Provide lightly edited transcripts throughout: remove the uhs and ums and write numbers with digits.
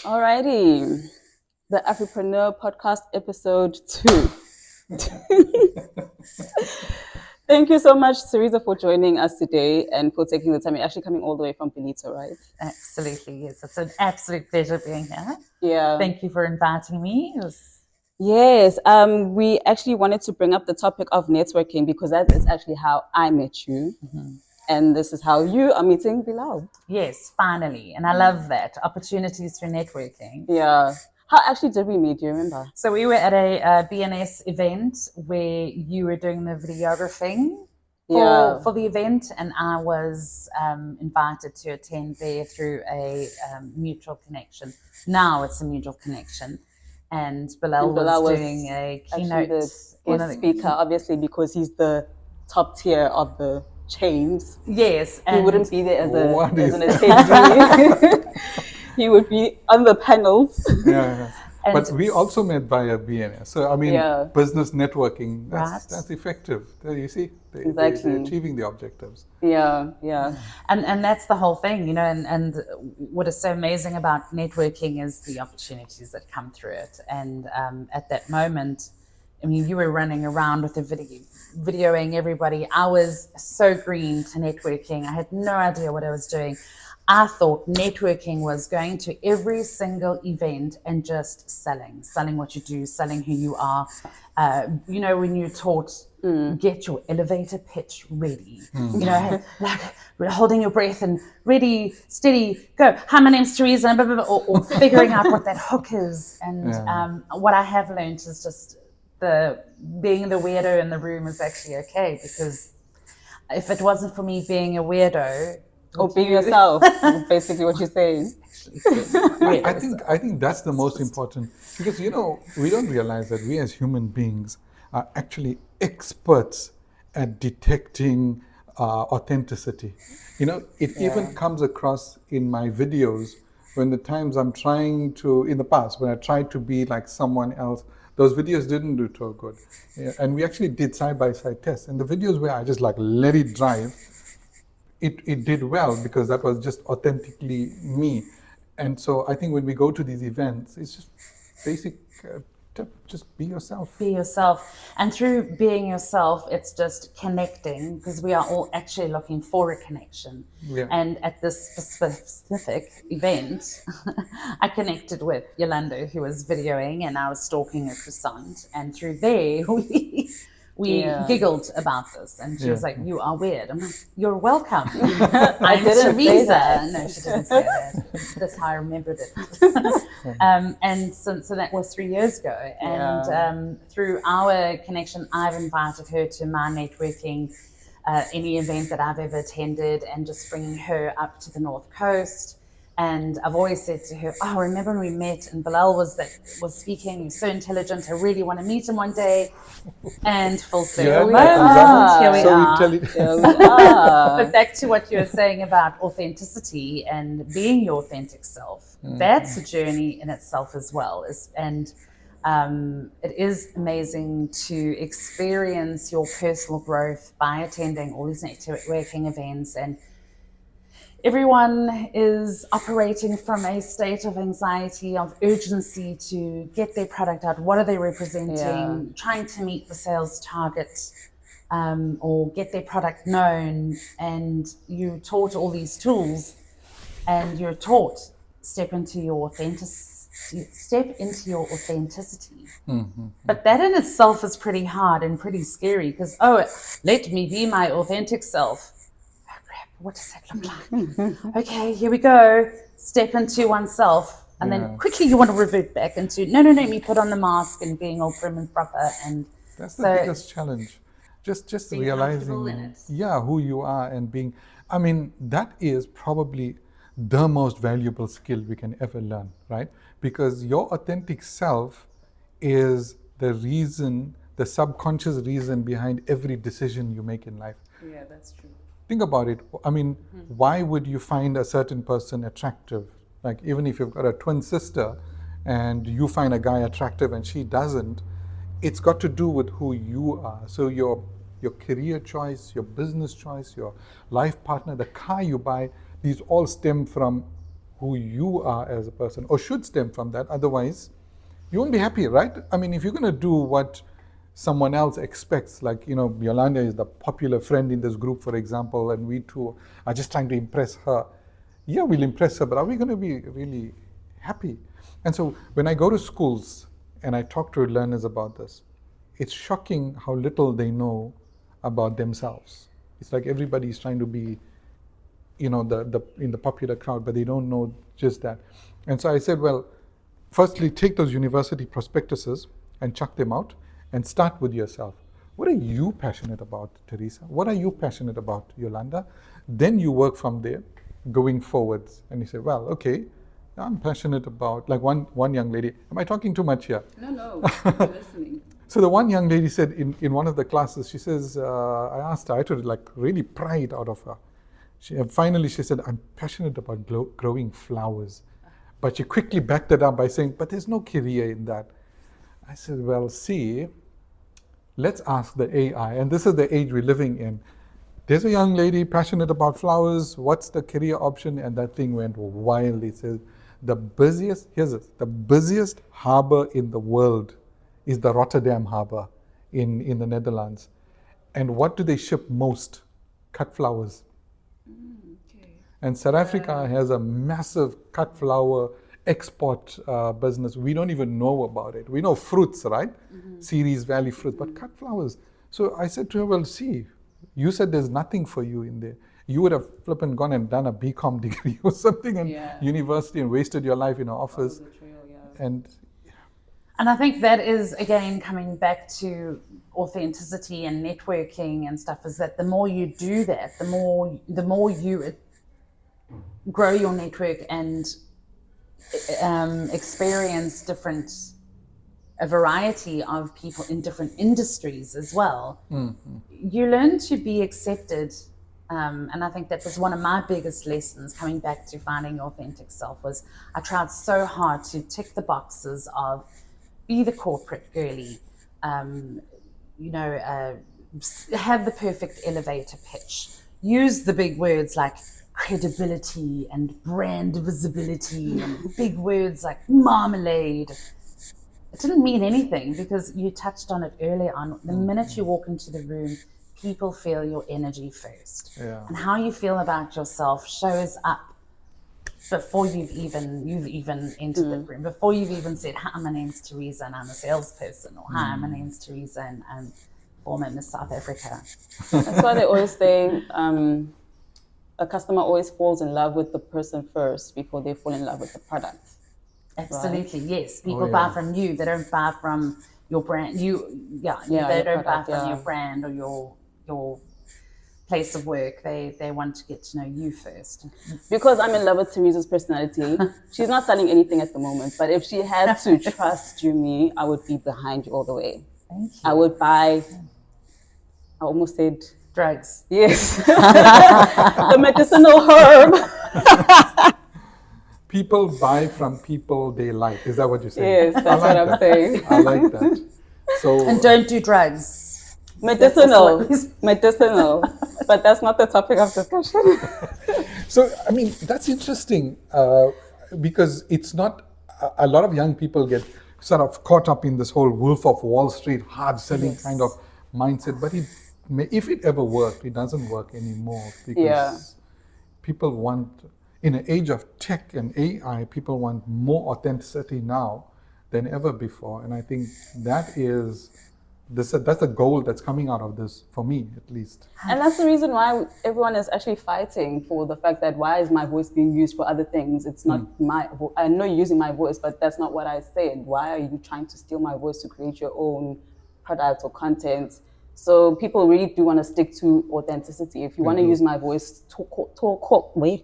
Alrighty, the Entrepreneur Podcast episode 2. Thank you so much, Teresa, for joining us today and for taking the time. You're actually coming all the way from Benito, right? Absolutely, yes. It's an absolute pleasure being here. Yeah. Thank you for inviting me. Yes. We actually wanted to bring up the topic of networking because that is actually how I met you. Mm-hmm. And this is how you are meeting Bilal. Yes, finally. And I love that. Opportunities for networking. Yeah. How actually did we meet? Do you remember? So we were at a BNS event where you were doing the videographing for the event, and I was invited to attend there through a mutual connection. Now it's a mutual connection. And Bilal was doing a keynote. The guest speaker, obviously, because he's the top tier of the chains. Yes. He wouldn't be there as an attendee. He would be on the panels. Yeah. But we also met via BNS. So, I mean, business networking, that's effective. You see, they're achieving the objectives. Yeah. And that's the whole thing, you know, and what is so amazing about networking is the opportunities that come through it. And at that moment, I mean, you were running around with the videoing everybody. I was so green to networking. I had no idea what I was doing. I thought networking was going to every single event and just selling what you do, selling who you are. You know, when you're taught, get your elevator pitch ready, you know, like holding your breath and ready, steady, go. Hi, my name's Teresa, blah, blah, blah, or figuring out what that hook is. And what I have learned is just being the weirdo in the room is actually okay, because if it wasn't for me being a weirdo, or being yourself, basically what you're saying. I think that's the most important, because, you know, we don't realize that we as human beings are actually experts at detecting authenticity. You know, it even comes across in my videos when the times I'm trying to, in the past, when I tried to be like someone else, those videos didn't do so good. And we actually did side-by-side tests. And the videos where I just like let it drive, it did well, because that was just authentically me. And so I think when we go to these events, it's just basic, just be yourself. Be yourself. And through being yourself, it's just connecting, because we are all actually looking for a connection. Yeah. And at this specific event, I connected with Yolanda, who was videoing, and I was stalking a croissant. And through there, we giggled about this, and she was like, "You are weird." I'm like, "You're welcome." I'm Teresa. No, she didn't say that. That's how I remembered it. And so that was 3 years ago. And through our connection, I've invited her to my networking, any event that I've ever attended, and just bringing her up to the North Coast. And I've always said to her, "Oh, remember when we met and Bilal was speaking, he's so intelligent, I really want to meet him one day." And full circle. Here we are. But back to what you were saying about authenticity and being your authentic self. That's a journey in itself as well. And it is amazing to experience your personal growth by attending all these networking events, and everyone is operating from a state of anxiety, of urgency to get their product out. What are they representing? Trying to meet the sales target, or get their product known. And you're taught all these tools, and you're taught step into your authenticity. Mm-hmm. But that in itself is pretty hard and pretty scary, because, let me be my authentic self. What does that look like? Okay, here we go. Step into oneself. And then quickly you want to revert back into, no, let me put on the mask and being all prim and proper. And that's the biggest challenge. Just realizing, who you are, and being, I mean, that is probably the most valuable skill we can ever learn, right? Because your authentic self is the reason, the subconscious reason behind every decision you make in life. Yeah, that's true. Think about it. I mean, why would you find a certain person attractive? Like, even if you've got a twin sister and you find a guy attractive and she doesn't, it's got to do with who you are. So your career choice, your business choice, your life partner, the car you buy, these all stem from who you are as a person, or should stem from that. Otherwise, you won't be happy, right? I mean, if you're going to do what someone else expects, like, Yolanda is the popular friend in this group, for example, and we two are just trying to impress her. Yeah, we'll impress her, but are we going to be really happy? And so when I go to schools and I talk to learners about this, it's shocking how little they know about themselves. It's like everybody's trying to be, the in the popular crowd, but they don't know just that. And so I said, well, firstly, take those university prospectuses and chuck them out and start with yourself. What are you passionate about, Teresa? What are you passionate about, Yolanda? Then you work from there, going forwards. And you say, well, okay, I'm passionate about, like one young lady. Am I talking too much here? No, I'm listening. So the one young lady said in one of the classes, she says, I asked her, I tried to like really pry it out of her. Finally, she said, I'm passionate about growing flowers. But she quickly backed it up by saying, but there's no career in that. I said, well, see, let's ask the AI. And this is the age we're living in. There's a young lady passionate about flowers. What's the career option? And that thing went wild. It says, the busiest harbor in the world is the Rotterdam harbor in the Netherlands. And what do they ship most? Cut flowers. Okay. And South Africa has a massive cut flower export business. We don't even know about it. We know fruits, right? Ceres Valley fruits, but cut flowers. So I said to her, well, see, you said there's nothing for you in there. You would have flippin' gone and done a BCom degree or something in university and wasted your life in an office. And I think that is, again, coming back to authenticity and networking and stuff, is that the more you do that, the more you grow your network and experience a variety of people in different industries as well. You learn to be accepted. And I think that was one of my biggest lessons coming back to finding your authentic self. Was I tried so hard to tick the boxes of be the corporate girly, have the perfect elevator pitch, use the big words like credibility and brand visibility and big words like marmalade. It didn't mean anything, because you touched on it earlier on. The minute you walk into the room, people feel your energy first. Yeah. And how you feel about yourself shows up before you've even entered the room, before you've even said, hi, my name's Teresa and I'm a salesperson, or hi, my name's Teresa and I'm former Miss South Africa. That's why they always say a customer always falls in love with the person first before they fall in love with the product. Absolutely, right? Yes. People buy from you. They don't buy from your brand. They don't buy from your brand or your place of work. They want to get to know you first. Because I'm in love with Teresa's personality. She's not selling anything at the moment, but if she had to trust me, I would be behind you all the way. Thank you. I would buy, I almost said drugs. Yes. The medicinal herb. People buy from people they like. Is that what you're saying? Yes, that's what I'm saying. I like that. So, and don't do drugs. Medicinal, but that's not the topic of discussion. So, I mean, that's interesting because it's not, a lot of young people get sort of caught up in this whole Wolf of Wall Street, hard selling kind of mindset. But if it ever worked, it doesn't work anymore, because people want, in an age of tech and AI, people want more authenticity now than ever before. And I think that's the goal that's coming out of this, for me at least. And that's the reason why everyone is actually fighting for the fact that why is my voice being used for other things? It's not I know you're using my voice, but that's not what I said. Why are you trying to steal my voice to create your own product or content? So people really do want to stick to authenticity. If you want to use my voice, call me,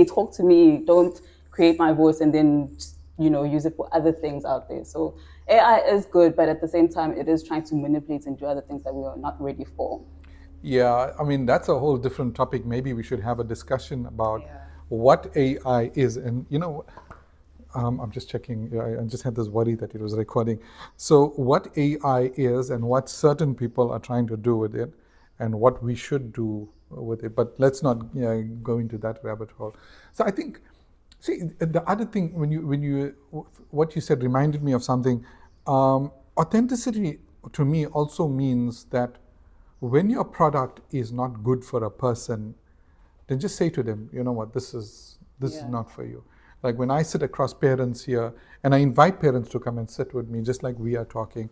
talk to me. Don't create my voice and then use it for other things out there. So AI is good, but at the same time, it is trying to manipulate and do other things that we are not ready for. Yeah, I mean, that's a whole different topic. Maybe we should have a discussion about what AI is. And I'm just checking. I just had this worry that it was recording. So what AI is and what certain people are trying to do with it and what we should do with it. But let's not go into that rabbit hole. So I think See, the other thing what you said reminded me of something. Authenticity to me also means that when your product is not good for a person, then just say to them, you know what, this is not for you. Like when I sit across parents here, and I invite parents to come and sit with me, just like we are talking,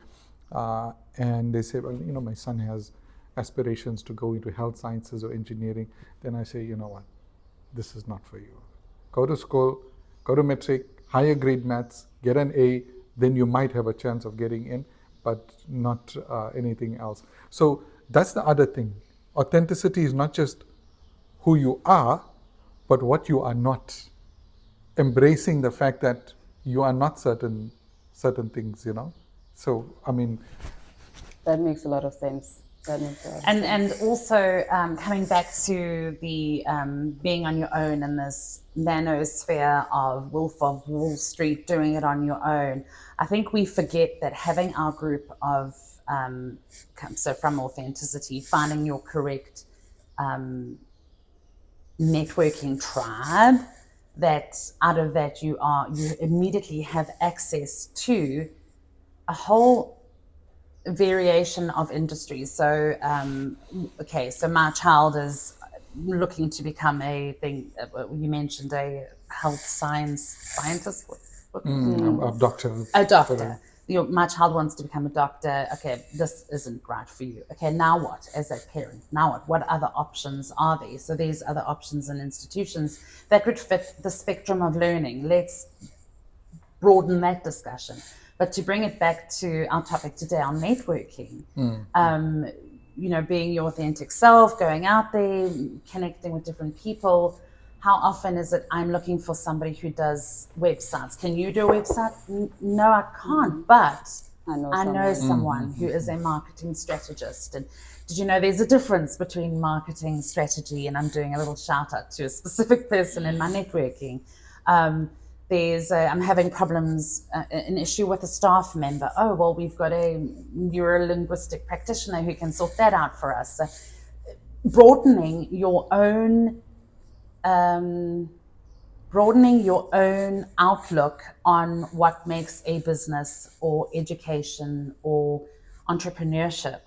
and they say, well, you know, my son has aspirations to go into health sciences or engineering. Then I say, you know what, this is not for you. Go to school, go to metric, higher grade maths, get an A, then you might have a chance of getting in, but not anything else. So that's the other thing. Authenticity is not just who you are, but what you are not. Embracing the fact that you are not certain things, you know. So I mean, that makes a lot of sense. And also coming back to the being on your own in this nanosphere of Wolf of Wall Street, doing it on your own. I think we forget that having our group of so from authenticity, finding your correct networking tribe, that out of that you immediately have access to a whole variation of industries. So so my child is looking to become you mentioned a health scientist. a doctor. A doctor. My child wants to become a doctor. Okay, this isn't right for you. Okay, now what? As a parent, now what? What other options are there? So there's other options and institutions that would fit the spectrum of learning. Let's broaden that discussion. But to bring it back to our topic today on networking, being your authentic self, going out there, connecting with different people. How often is it I'm looking for somebody who does websites? Can you do a website? No, I can't, but I know someone who is a marketing strategist. And did you know there's a difference between marketing strategy, and I'm doing a little shout out to a specific person in my networking. I'm having problems, an issue with a staff member. Oh, well, we've got a neuro-linguistic practitioner who can sort that out for us. So broadening your own outlook on what makes a business or education or entrepreneurship,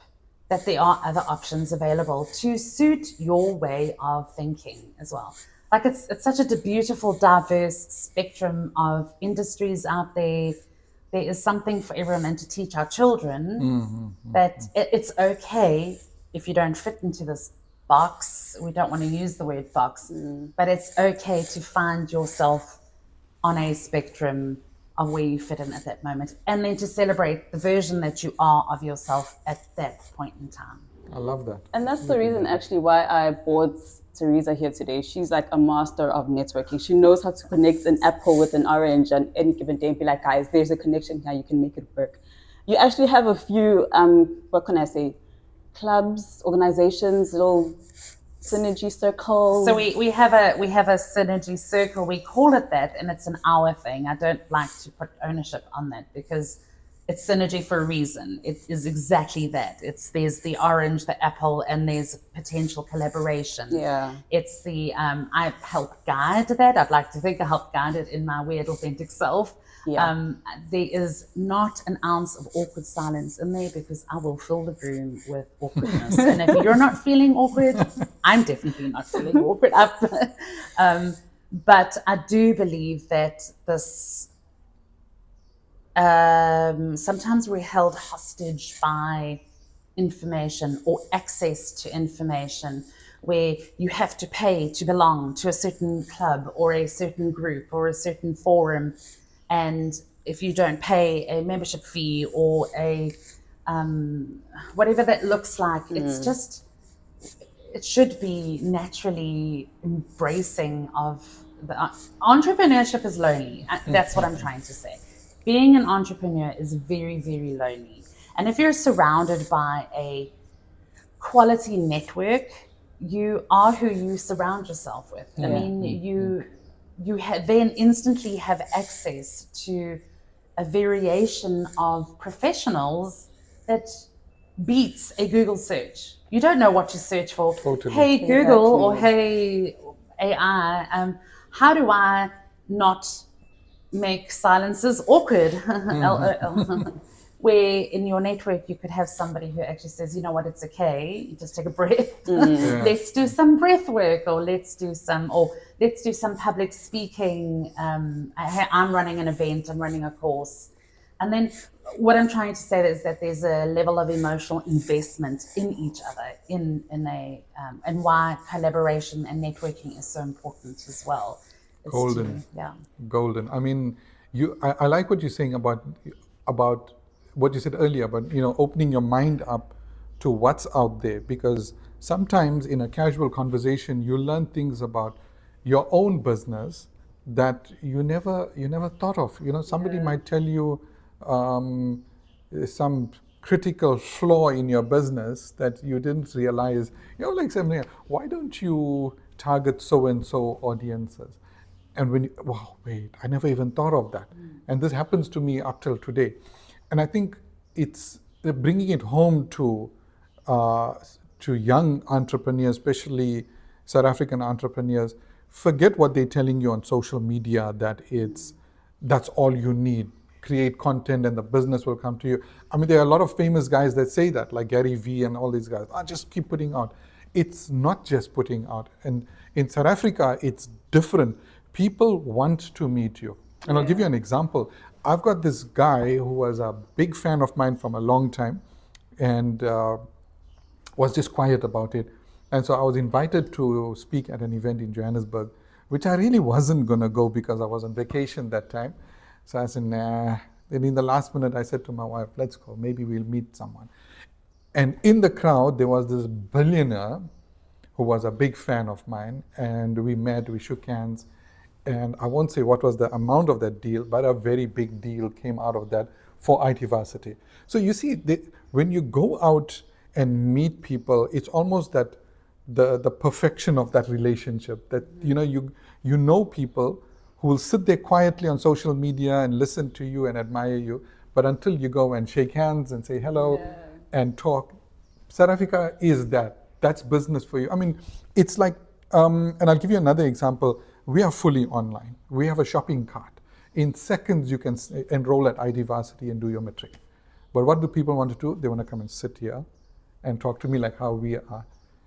that there are other options available to suit your way of thinking as well. Like it's such a beautiful, diverse spectrum of industries out there. There is something for everyone, and to teach our children that it's okay if you don't fit into this box. We don't want to use the word box, but it's okay to find yourself on a spectrum of where you fit in at that moment, and then to celebrate the version that you are of yourself at that point in time. I love that. And that's the reason actually why I brought Teresa here today. She's like a master of networking. She knows how to connect an apple with an orange on any given day and be like, guys, there's a connection here, you can make it work. You actually have a few, what can I say, clubs, organizations, little synergy circles. So we have a synergy circle. We call it that, and it's an hour thing. I don't like to put ownership on that because it's synergy for a reason. It is exactly that. There's the orange, the apple, and there's potential collaboration. Yeah. It's the I help guide that. I'd like to think I help guide it in my weird authentic self. Yeah. There is not an ounce of awkward silence in there because I will fill the room with awkwardness. And if you're not feeling awkward, I'm definitely not feeling awkward. But I do believe that this sometimes we're held hostage by information or access to information, where you have to pay to belong to a certain club or a certain group or a certain forum. And if you don't pay a membership fee or a whatever that looks like, it's just, it should be naturally embracing of the entrepreneurship is lonely. That's what I'm trying to say. Being an entrepreneur is very, very lonely. And if you're surrounded by a quality network, you are who you surround yourself with. I mean, you then instantly have access to a variation of professionals that beats a Google search. You don't know what to search for. Totally. Hey, Google, or hey, AI, how do I not make silences awkward. LOL. Where in your network you could have somebody who actually says, you know what, it's okay, you just take a breath. Let's do some breath work, or let's do some public speaking. I'm running an event, I'm running a course. And then what I'm trying to say is that there's a level of emotional investment in each other, and why collaboration and networking is so important as well. Golden. Yeah. Golden. I mean, I like what you're saying about what you said earlier about, opening your mind up to what's out there, because sometimes in a casual conversation you learn things about your own business that you never thought of. Somebody might tell you some critical flaw in your business that you didn't realize. Like something, why don't you target so and so audiences? And when wow, wait, I never even thought of that. And this happens to me up till today. And I think it's bringing it home to young entrepreneurs, especially South African entrepreneurs. Forget what they're telling you on social media, that that's all you need. Create content and the business will come to you. I mean, there are a lot of famous guys that say that, like Gary Vee and all these guys. Just keep putting out. It's not just putting out. And in South Africa, it's different. People want to meet you. And I'll give you an example. I've got this guy who was a big fan of mine from a long time, and was just quiet about it. And so I was invited to speak at an event in Johannesburg, which I really wasn't going to go because I was on vacation that time. So I said, nah. Then in the last minute, I said to my wife, let's go. Maybe we'll meet someone. And in the crowd, there was this billionaire who was a big fan of mine. And we met, we shook hands. And I won't say what was the amount of that deal, but a very big deal came out of that for IT Varsity. So you see, when you go out and meet people, it's almost that the perfection of that relationship, that you know people who will sit there quietly on social media and listen to you and admire you, but until you go and shake hands and say hello and talk, South Africa is that's business for you. I mean, it's like, and I'll give you another example. We are fully online. We have a shopping cart. In seconds, you can enroll at IT Varsity and do your matric. But what do people want to do? They want to come and sit here and talk to me like how we are.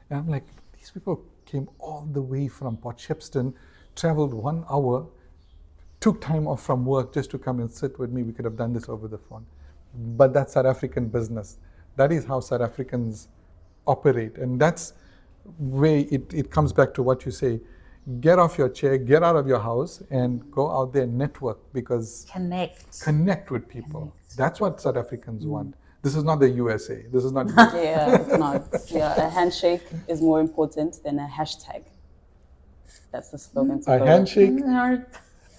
And I'm like, these people came all the way from Port Shepstone, traveled 1 hour, took time off from work just to come and sit with me. We could have done this over the phone. But that's South African business. That is how South Africans operate. And that's where it comes back to what you say. Get off your chair, get out of your house, and go out there and network, because connect with people. That's what South Africans want. This is not the USA. This is not. Yeah, it's not. Yeah, a handshake is more important than a hashtag. That's the slogan. A handshake.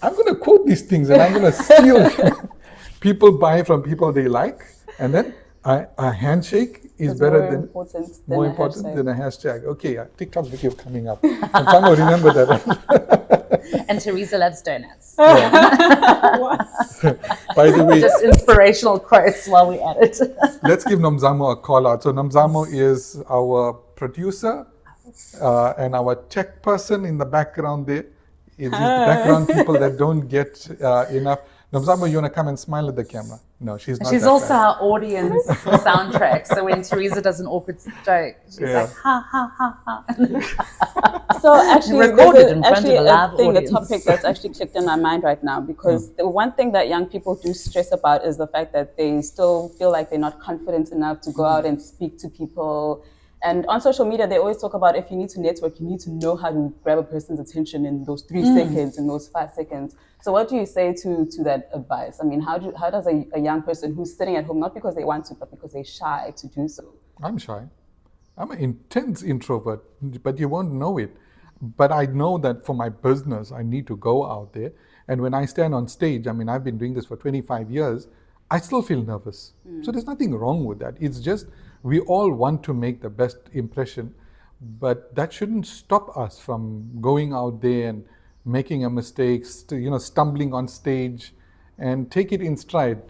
I'm going to quote these things, and I'm going to steal. People buy from people they like, and then a handshake is better than more important than a hashtag. Okay, a TikTok video coming up. I'm trying to remember that. And Teresa loves donuts. By the way, just inspirational quotes while we at it. Let's give Nomzamo a call out. So Nomzamo is our producer and our tech person in the background there. It's the background people that don't get enough. Nomzamo, you want to come and smile at the camera? No, she's not. She's also our audience soundtrack. So when Teresa does an awkward joke, she's like, ha, ha, ha, ha. So actually, a topic that's actually clicked in my mind right now, because the one thing that young people do stress about is the fact that they still feel like they're not confident enough to go out and speak to people. And on social media, they always talk about, if you need to network, you need to know how to grab a person's attention in those 3 seconds, in those 5 seconds. So what do you say to that advice? I mean, how does a young person who's sitting at home, not because they want to, but because they're shy, to do so? I'm shy. I'm an intense introvert, but you won't know it. But I know that for my business, I need to go out there. And when I stand on stage, I mean, I've been doing this for 25 years, I still feel nervous. So there's nothing wrong with that. It's just, we all want to make the best impression, but that shouldn't stop us from going out there and making a mistake, stumbling on stage, and take it in stride.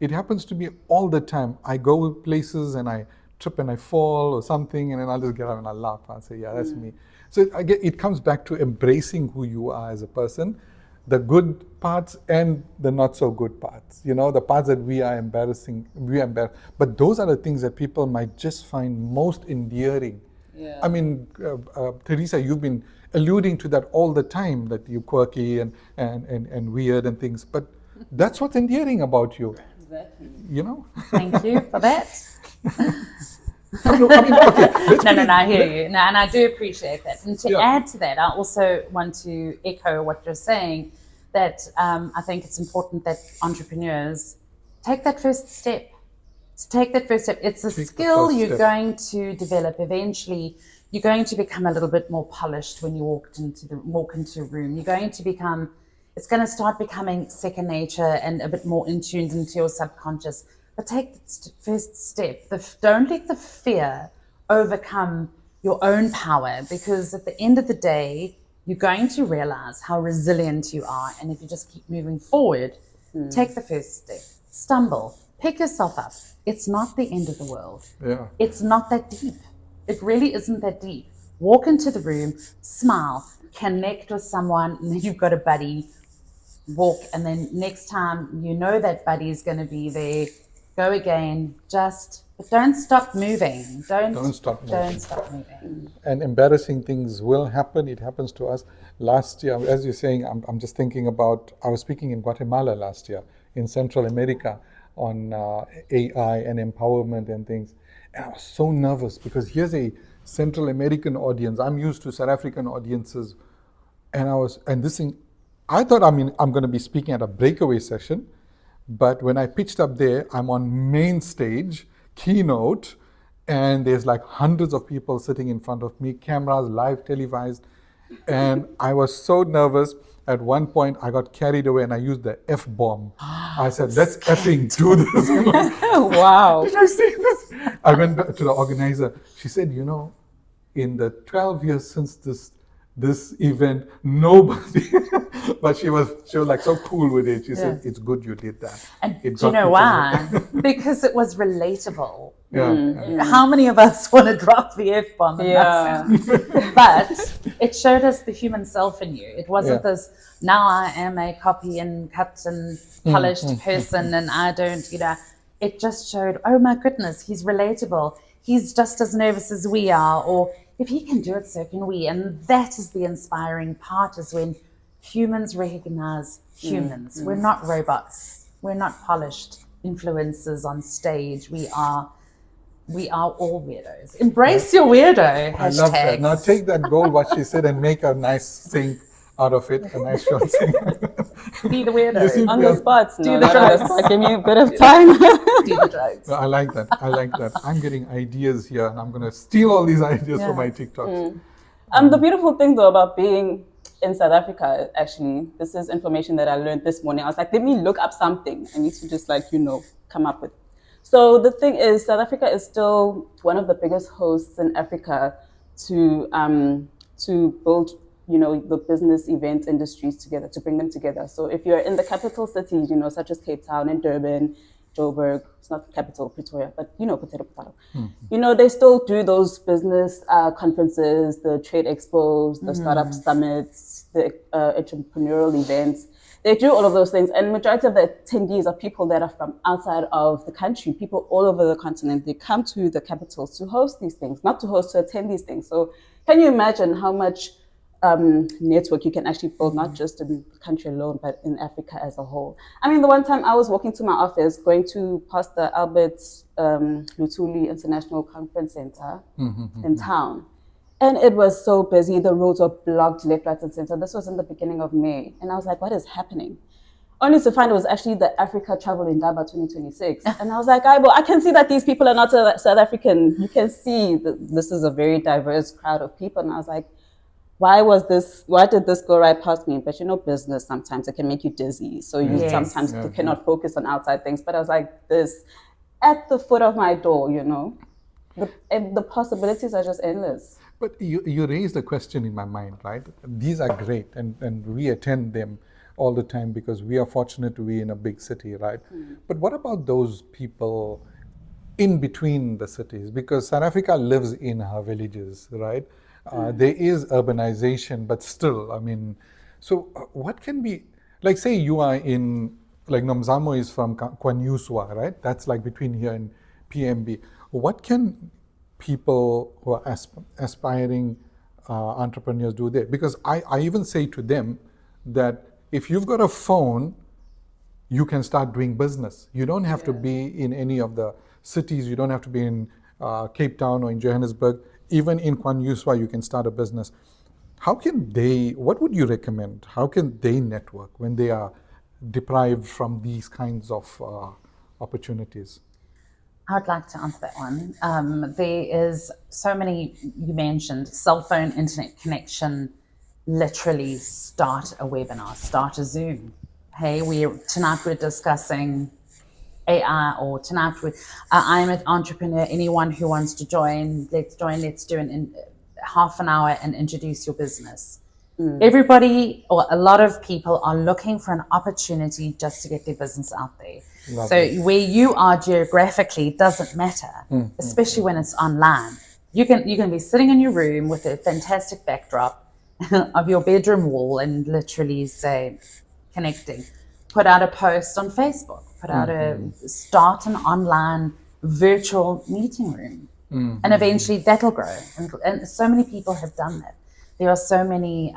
It happens to me all the time. I go places and I trip and I fall or something, and then I'll just get up and I'll laugh. I'll say, yeah, that's me. So it comes back to embracing who you are as a person. the good parts and the not so good parts. The parts that we are embarrassing, but those are the things that people might just find most endearing. Yeah. I mean, Teresa, you've been alluding to that all the time, that you're quirky and weird and things, but that's what's endearing about you. Exactly. Thank you for that. No, I hear you. No, and I do appreciate that. And to add to that, I also want to echo what you're saying, that I think it's important that entrepreneurs take that first step. It's a skill you're going to develop. Eventually, you're going to become a little bit more polished when you walk into a room. You're going to become, it's going to start becoming second nature and a bit more in tuned into your subconscious. But take the first step. Don't let the fear overcome your own power, because at the end of the day, you're going to realize how resilient you are. And if you just keep moving forward, take the first step, stumble, pick yourself up. It's not the end of the world. Yeah. It's not that deep. It really isn't that deep. Walk into the room, smile, connect with someone, and then you've got a buddy. Walk, and then next time that buddy is going to be there. Go again. But don't stop moving. Don't stop moving. And embarrassing things will happen. It happens to us. Last year, as you're saying, I'm just thinking about, I was speaking in Guatemala last year, in Central America, on AI and empowerment and things. And I was so nervous because here's a Central American audience. I'm used to South African audiences. And this thing, I thought, I'm going to be speaking at a breakaway session. But when I pitched up there, I'm on main stage, keynote, and there's like hundreds of people sitting in front of me, cameras, live televised. And I was so nervous. At one point, I got carried away and I used the F-bomb. I said, let's effing do this. Wow. Did I say this? I went back to the organizer. She said, in the 12 years since this event, nobody, but she was like so cool with it. She said, it's good you did that. And do you know why? Because it was relatable. Yeah. How many of us want to drop the F-bomb? Yeah. But it showed us the human self in you. It wasn't this, now I am a copy and cut and polished person and I don't, it just showed, oh my goodness, he's relatable. He's just as nervous as we are, or if he can do it, so can we. And that is the inspiring part, is when humans recognize humans. We're not robots. We're not polished influencers on stage. We are all weirdos. Embrace your weirdo. I love that. Now take that goal, what she said, and make a nice thing out of it, a nice short thing. Be the weirdo. On the spot. Do the drugs. Give me a bit of time. Do the drugs. I like that. I'm getting ideas here, and I'm going to steal all these ideas for my TikToks. The beautiful thing, though, about being in South Africa, actually, this is information that I learned this morning. I was like, let me look up something. I need to just come up with. So the thing is, South Africa is still one of the biggest hosts in Africa to build, the business event industries together, to bring them together. So if you're in the capital cities, such as Cape Town and Durban, Joburg, it's not the capital, Pretoria, but potato. They still do those business conferences, the trade expos, the startup summits, the entrepreneurial events. They do all of those things, and majority of the attendees are people that are from outside of the country, people all over the continent. They come to the capitals to host these things, not to host, to attend these things. So can you imagine how much network you can actually build, not just in the country alone, but in Africa as a whole? The one time I was walking to my office, going to past the Albert Lutuli International Conference Center in town. And it was so busy. The roads were blocked left, right, and center. This was in the beginning of May. And I was like, what is happening? Only to find it was actually the Africa Travel in Durban 2026. And I was like, I can see that these people are not South African. You can see that this is a very diverse crowd of people. And I was like, why did this go right past me? But business, sometimes it can make you dizzy. So you sometimes cannot focus on outside things. But I was like, this at the foot of my door, the possibilities are just endless. But you raised a question in my mind, right? These are great, and we attend them all the time because we are fortunate to be in a big city, right? But what about those people in between the cities? Because South Africa lives in her villages, right? There is urbanization, but still, so what can be, like say you are in, like Nomzamo is from Kwanyuswa, right? That's like between here and PMB. What can people who are aspiring entrepreneurs do there? Because I even say to them that if you've got a phone, you can start doing business. You don't have to be in any of the cities. You don't have to be in Cape Town or in Johannesburg. Even in Kwanyuswa, you can start a business. How can they, what would you recommend? How can they network when they are deprived from these kinds of opportunities? I'd like to answer that one. There is so many, you mentioned, cell phone, internet connection, literally start a webinar, start a Zoom. Hey, tonight we're discussing AI, or tonight I'm an entrepreneur, anyone who wants to join, let's do in half an hour and introduce your business. Everybody, or a lot of people, are looking for an opportunity just to get their business out there. Lovely. So where you are geographically doesn't matter, especially when it's online. You can be sitting in your room with a fantastic backdrop of your bedroom wall and literally say, connecting. Put out a post on Facebook. Start an online virtual meeting room. And eventually that'll grow. And so many people have done that. There are so many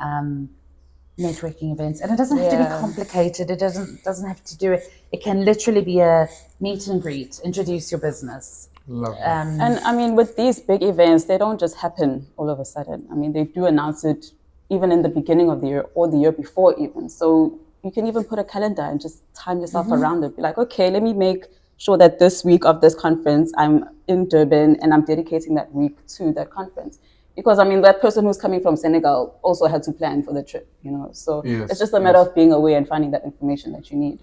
networking events, and it doesn't have to be complicated. It doesn't have to do it. It can literally be a meet and greet, introduce your business. Lovely. And I mean, with these big events, they don't just happen all of a sudden. I mean, they do announce it even in the beginning of the year or the year before even. So you can even put a calendar and just time yourself around it. Be like, okay, let me make sure that this week of this conference, I'm in Durban and I'm dedicating that week to that conference. Because, I mean, that person who's coming from Senegal also had to plan for the trip, you know. So it's just a matter of being aware and finding that information that you need.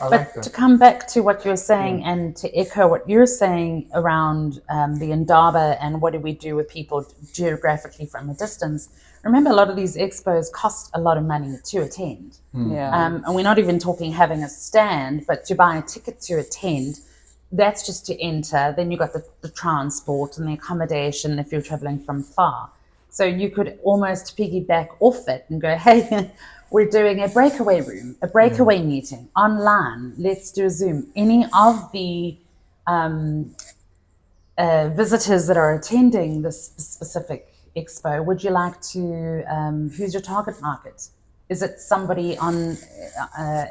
But to come back to what you're saying and to echo what you're saying around the Indaba and what do we do with people geographically from a distance, remember a lot of these expos cost a lot of money to attend. And we're not even talking having a stand, but to buy a ticket to attend, that's just to enter. Then you got the transport and the accommodation if you're traveling from far. So you could almost piggyback off it and go, hey, we're doing a breakaway room, a breakaway meeting online. Let's do a Zoom. Any of the visitors that are attending this specific expo, would you like to, who's your target market? Is it somebody in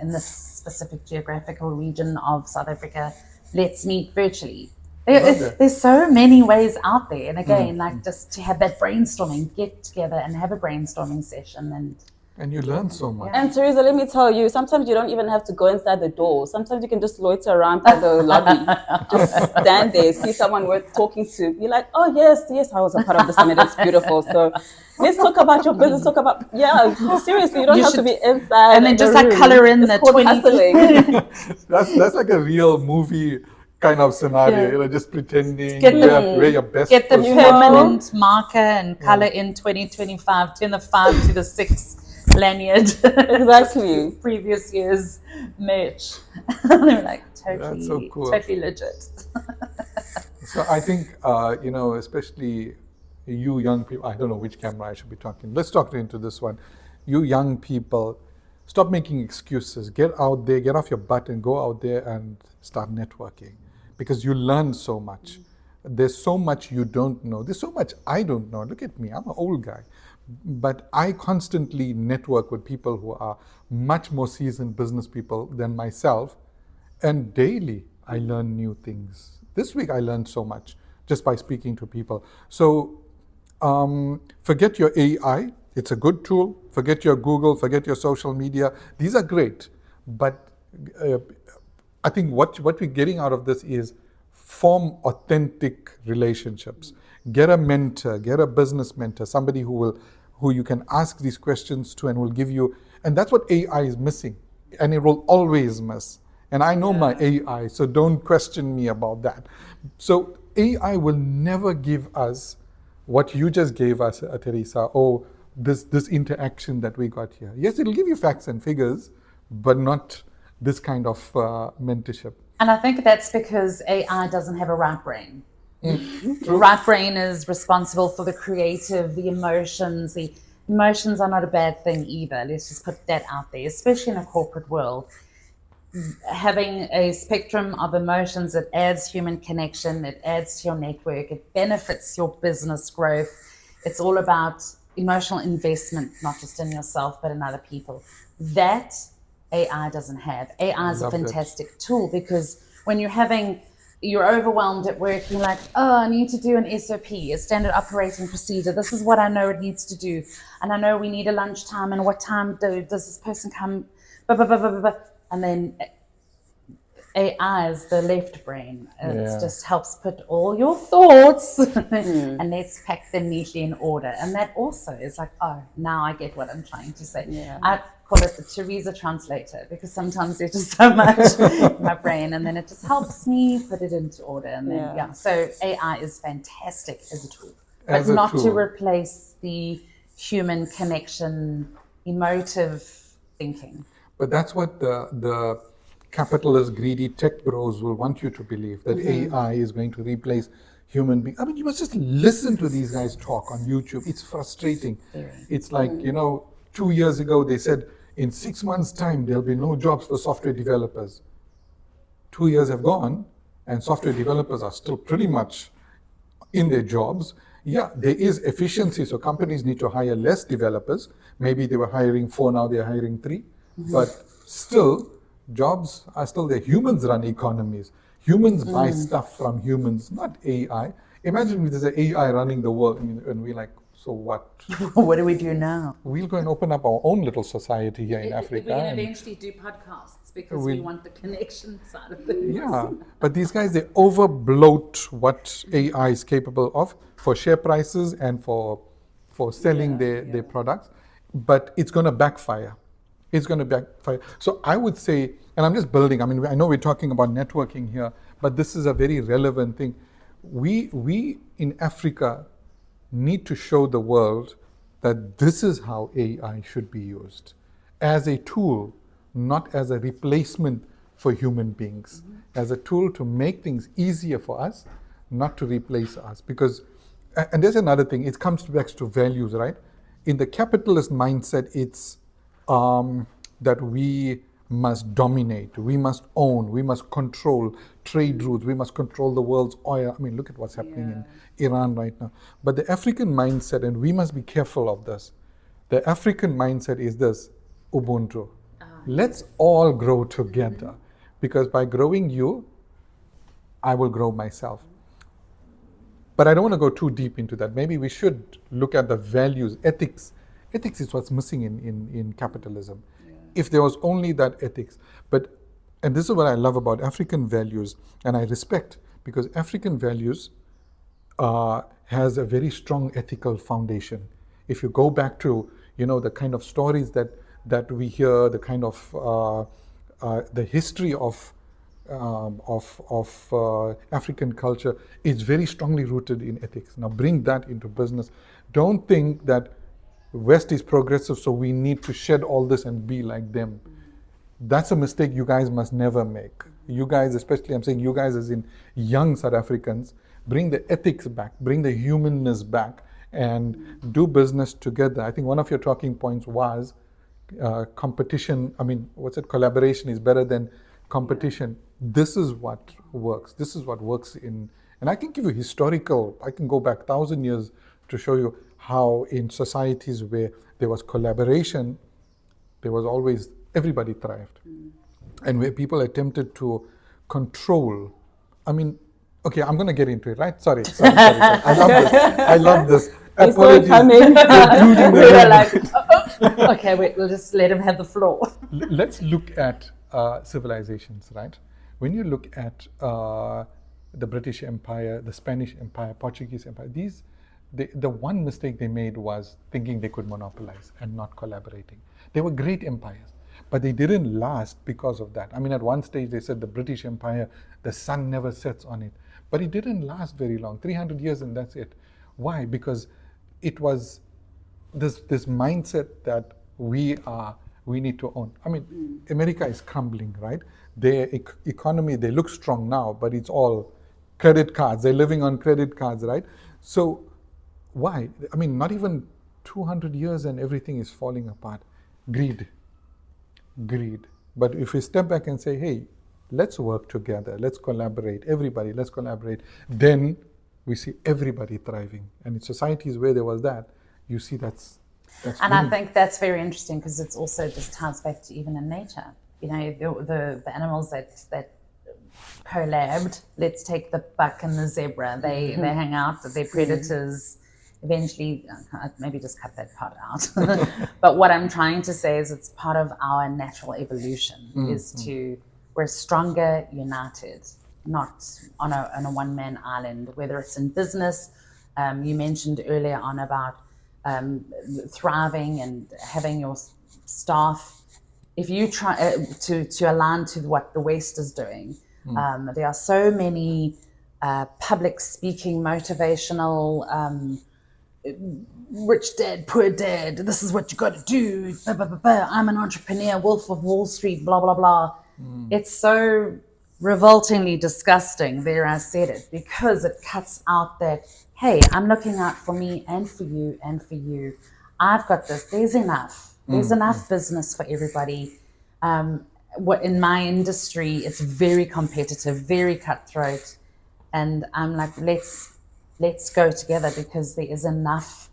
this specific geographical region of South Africa? Let's meet virtually. There's so many ways out there. And again, like just to have that brainstorming, get together and have a brainstorming session. And you learn so much. And Teresa, let me tell you, sometimes you don't even have to go inside the door. Sometimes you can just loiter around by the lobby. Just stand there, see someone worth talking to. Be like, oh, yes, I was a part of the summit. It's beautiful. So let's talk about your business. Talk about, seriously, you don't have to be inside. And then just like color in the 20. That's like a real movie kind of scenario, just pretending, wear your best. Get the permanent marker and color in 2025, turn the 5 to the 6. Lanyard. Exactly. Previous year's merch. They're like That's so cool. Totally legit. So I think, especially you young people, I don't know which camera I should be talking. Let's talk into this one. You young people, stop making excuses. Get out there, get off your butt and go out there and start networking, because you learn so much. There's so much you don't know. There's so much I don't know. Look at me, I'm an old guy. But I constantly network with people who are much more seasoned business people than myself. And daily, I learn new things. This week, I learned so much just by speaking to people. So forget your AI. It's a good tool. Forget your Google, forget your social media. These are great. But I think what we're getting out of this is form authentic relationships. Get a mentor, get a business mentor, somebody who you can ask these questions to and will give you, and that's what AI is missing, and it will always miss. And I know my AI, so don't question me about that. So AI will never give us what you just gave us, Teresa, this interaction that we got here. Yes, it'll give you facts and figures, but not this kind of mentorship. And I think that's because AI doesn't have a right brain. Right brain is responsible for the creative, the emotions, emotions are not a bad thing either. Let's just put that out there, especially in a corporate world. Having a spectrum of emotions, it adds human connection, it adds to your network, it benefits your business growth. It's all about emotional investment, not just in yourself, but in other people. That AI doesn't have. AI is a fantastic tool, because when you're overwhelmed at work, you're like, oh, I need to do an SOP, a standard operating procedure. This is what I know it needs to do. And I know we need a lunchtime, and what time does this person come? Blah, blah, blah, blah, blah. And then AI is the left brain. It just helps put all your thoughts and let's pack them neatly in order. And that also is like, oh, now I get what I'm trying to say. Yeah. I call it the Teresa translator, because sometimes there's just so much in my brain, and then it just helps me put it into order. And then, so AI is fantastic as a tool, but not to replace the human connection, emotive thinking. But that's what the capitalist, greedy tech bros will want you to believe, that AI is going to replace human beings. I mean, you must just listen to these guys talk on YouTube. It's frustrating. It's like, 2 years ago they said in 6 months' time there'll be no jobs for software developers. 2 years have gone, and software developers are still pretty much in their jobs. Yeah, there is efficiency, so companies need to hire less developers. Maybe they were hiring 4, now they're hiring 3. But still, jobs are still there. Humans run economies. Humans buy stuff from humans, not AI. Imagine if there's an AI running the world, and we're like, so what? What do we do now? We'll go and open up our own little society here in Africa. We can eventually do podcasts, because we want the connection side of things. Yeah, but these guys, they overbloat what AI is capable of for share prices and for selling their products. But it's going to backfire. It's going to backfire. So I would say, and I'm just building, I mean, I know we're talking about networking here, but this is a very relevant thing. We in Africa need to show the world that this is how AI should be used, as a tool, not as a replacement for human beings, as a tool to make things easier for us, not to replace us. Because, and there's another thing, it comes back to values, right? In the capitalist mindset, it's that we must dominate, we must own, we must control trade routes, we must control the world's oil. I mean, look at what's happening in Iran right now. But the African mindset, and we must be careful of this, the African mindset is this: Ubuntu. Let's all grow together, because by growing you, I will grow myself. But I don't want to go too deep into that. Maybe we should look at the values, ethics. Ethics is what's missing in capitalism. If there was only that ethics. And this is what I love about African values, and I respect, because African values has a very strong ethical foundation. If you go back to, the kind of stories that we hear, the kind of the history of African culture is very strongly rooted in ethics. Now bring that into business. Don't think that West is progressive, so we need to shed all this and be like them. That's a mistake you guys must never make. You guys, especially, I'm saying you guys as in young South Africans, bring the ethics back, bring the humanness back, and do business together. I think one of your talking points was competition. I mean, collaboration is better than competition. This is what works. This is what works and I can give you I can go back 1,000 years to show you how in societies where there was collaboration, there was always, everybody thrived. And where people attempted to control, I mean, okay, I'm going to get into it, right? Sorry. I love this. Apologies. We were like, okay, wait, we'll just let him have the floor. Let's look at civilizations, right? When you look at the British Empire, the Spanish Empire, Portuguese Empire, the one mistake they made was thinking they could monopolize and not collaborating. They were great empires, but they didn't last because of that. I mean, at one stage they said the British Empire, the sun never sets on it, but it didn't last very long, 300 years and that's it. Why? Because it was this mindset that we need to own. I mean, America is crumbling, right? Their economy, they look strong now, but it's all credit cards. They're living on credit cards, right? So why? I mean, not even 200 years and everything is falling apart. Greed. But if we step back and say, hey, let's work together, let's collaborate, everybody, let's collaborate, then we see everybody thriving. And in societies where there was that, you see that's and I think that's very interesting because it's also just ties back to even in nature. You know, the animals that collabed. Let's take the buck and the zebra. They hang out. They're predators. Eventually, maybe just cut that part out. But what I'm trying to say is it's part of our natural evolution. We're stronger united, not on a one-man island. Whether it's in business, you mentioned earlier on about thriving and having your staff. If you try to align to what the West is doing, there are so many public speaking, motivational, rich dad, poor dad, this is what you got to do, blah, blah, blah, blah. I'm an entrepreneur, Wolf of Wall Street, blah, blah, blah. It's so revoltingly disgusting, there I said it, because it cuts out that, hey, I'm looking out for me and for you and for you. I've got this, there's enough. There's enough business for everybody. What in my industry, it's very competitive, very cutthroat. And I'm like, let's go together because there is enough.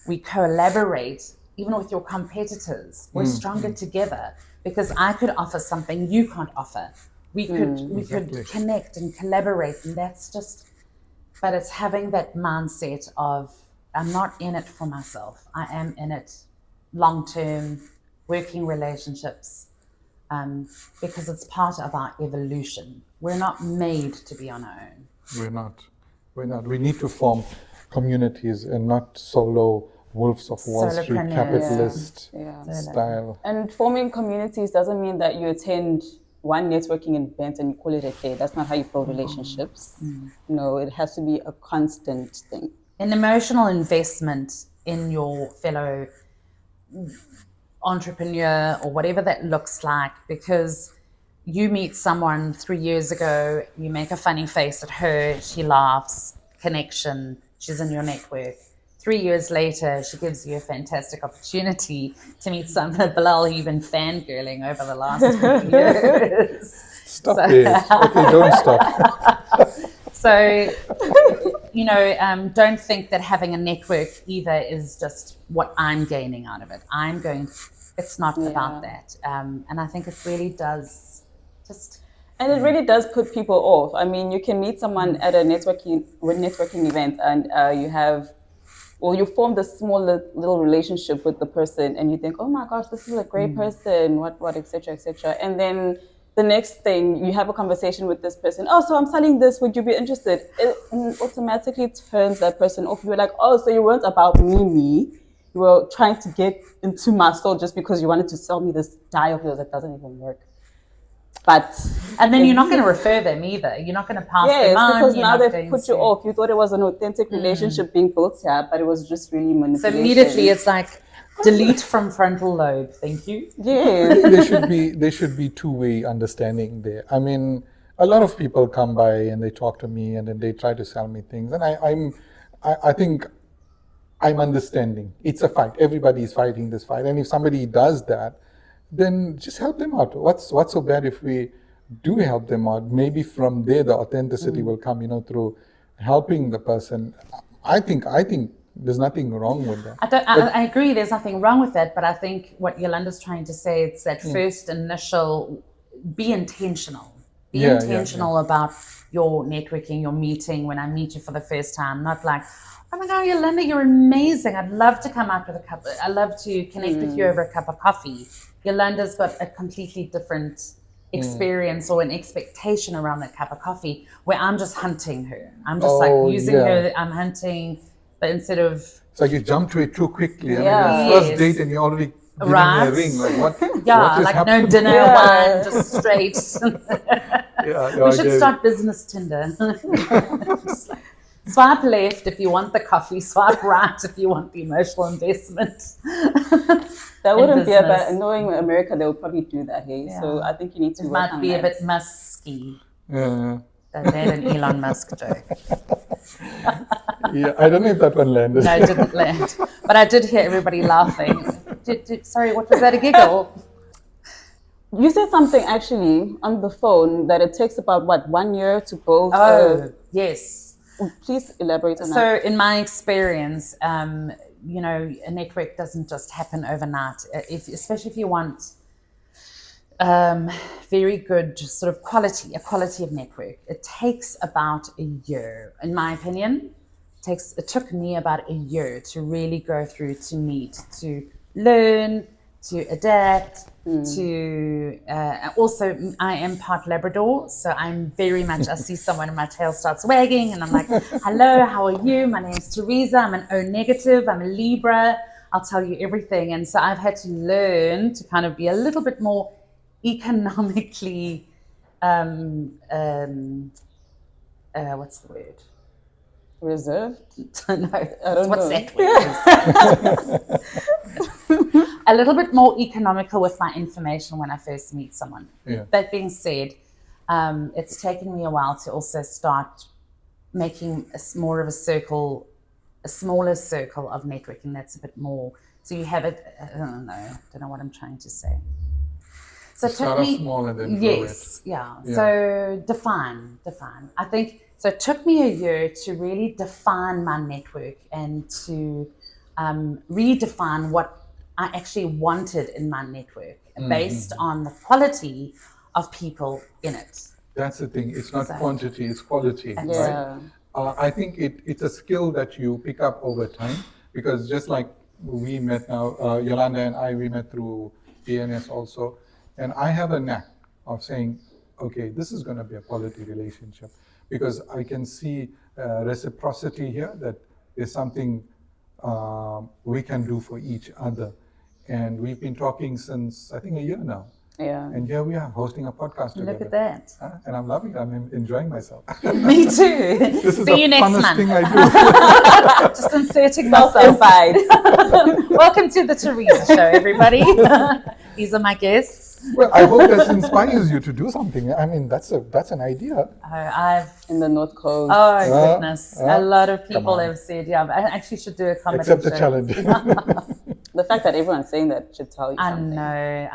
We collaborate, even with your competitors. We're stronger together because I could offer something you can't offer. We could connect and collaborate, and that's just. But it's having that mindset of I'm not in it for myself. I am in it long-term, working relationships, because it's part of our evolution. We're not made to be on our own. We're not. We need to form communities and not solo wolves of Wall Street capitalist style. And forming communities doesn't mean that you attend one networking event and you call it a day. That's not how you build relationships. No, it has to be a constant thing. An emotional investment in your fellow entrepreneur or whatever that looks like, because you meet someone 3 years ago, you make a funny face at her, she laughs, connection, she's in your network. 3 years later, she gives you a fantastic opportunity to meet someone, Bilal, who you've been fangirling over the last 20 years. Stop it. Okay, don't stop. So, don't think that having a network either is just what I'm gaining out of it. It's not about that. And I think it really does just... And it really does put people off. I mean, you can meet someone at a networking event and you form this small little relationship with the person and you think, oh my gosh, this is a great person, what, et cetera, et cetera. And then the next thing, you have a conversation with this person. Oh, so I'm selling this. Would you be interested? It automatically turns that person off. You're like, oh, so you weren't about me. You were trying to get into my soul just because you wanted to sell me this dye of yours that doesn't even work. And then you're not going to refer them either. You're not going to pass them on. Because now they've put you off. You thought it was an authentic relationship being built here, but it was just really manipulation. So immediately it's like, delete from frontal lobe. Thank you. Yes. There should be two-way understanding there. I mean, a lot of people come by and they talk to me and then they try to sell me things. And I think I'm understanding. It's a fight. Everybody is fighting this fight. And if somebody does that, then just help them out. What's so bad if we do help them out? Maybe from there the authenticity will come, through helping the person. I think there's nothing wrong with that. I agree there's nothing wrong with that, but I think what Yolanda's trying to say, it's that first initial, be intentional. Be intentional about your networking, your meeting, when I meet you for the first time, not like, oh my God, Yolanda, you're amazing. I'd love to come out with a cup. I'd love to connect with you over a cup of coffee. Yolanda's got a completely different experience or an expectation around that cup of coffee where I'm just hunting her. I'm just using her. I'm hunting, but instead of... It's like you jump to it too quickly. I mean, first date and you're already giving me a ring. Like what like happening? No dinner, wine, just straight. We should start business Tinder. Swipe left if you want the coffee, swipe right if you want the emotional investment. That wouldn't be a bad, knowing America, they would probably do that here. Yeah. So I think you need to It might be a bit musky. Yeah. They made an Elon Musk joke. Yeah, I don't know if that one landed. No, it didn't land. But I did hear everybody laughing. Sorry, what was that, a giggle? You said something actually on the phone that it takes about, 1 year to build Yes. Please elaborate on that. So in my experience, a network doesn't just happen overnight. Especially if you want very good sort of a quality of network. It takes about a year, in my opinion. It took me about a year to really go through, to meet, to learn, to adapt, to also I am part Labrador, so I'm very much, I see someone and my tail starts wagging and I'm like, hello, how are you? My name is Teresa, I'm an O negative, I'm a Libra, I'll tell you everything. And so I've had to learn to kind of be a little bit more economically, what's the word? Reserved? No, I don't what's know. that word? A little bit more economical with my information when I first meet someone. Yeah. That being said, it's taken me a while to also start making a smaller circle of networking that's a bit more. So you have it. I don't know what I'm trying to say. So Start off small and then grow it. Yeah. So define. I think so. It took me a year to really define my network and to redefine what I actually wanted in my network based on the quality of people in it. That's the thing. It's not quantity, it's quality, Yeah. right? I think it's a skill that you pick up over time, because just like we met now, Yolanda and I, we met through DNS also, and I have a knack of saying, okay, this is going to be a quality relationship, because I can see reciprocity here, that there's something we can do for each other. And we've been talking since, I think, a year now. Yeah. And here we are hosting a podcast together. Look at that. And I'm loving it. I'm enjoying myself. Me too. This is See you the next funnest month. thing I do. Just inserting myself. Welcome to the Teresa Show, everybody. These are my guests. Well, I hope this inspires you to do something. I mean, that's an idea. In the North Coast. Oh, goodness. A lot of people have said, I actually should do a comedy Accept the show. challenge. The fact that everyone's saying that should tell you I something. know.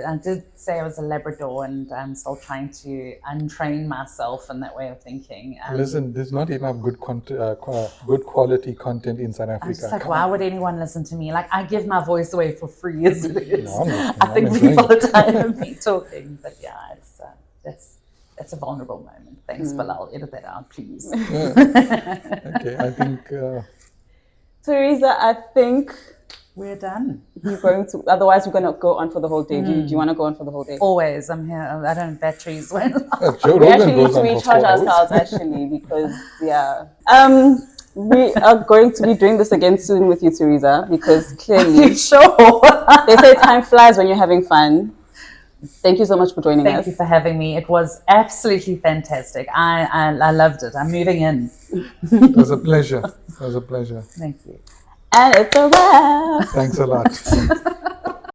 I did say I was a Labrador, and I'm still trying to untrain myself in that way of thinking. Listen, there's not enough good quality content in South Africa. I'm just like, why would anyone listen to me? Like, I give my voice away for free as it is. No, I think people are tired of me talking. But yeah, it's a vulnerable moment. Thanks, Bilal. Edit that out, please. Okay, I think... Teresa, I think... We're done. Otherwise, we're going to go on for the whole day. Do you want to go on for the whole day? Always. I'm here. I don't have batteries. Joe We Rogan actually need goes to on for recharge 4 hours. ourselves, actually, because, we are going to be doing this again soon with you, Teresa, because clearly... Sure. They say time flies when you're having fun. Thank you so much for joining us. Thank you for having me. It was absolutely fantastic. I loved it. I'm moving in. It was a pleasure. Thank you. And it's a wrap. Thanks a lot.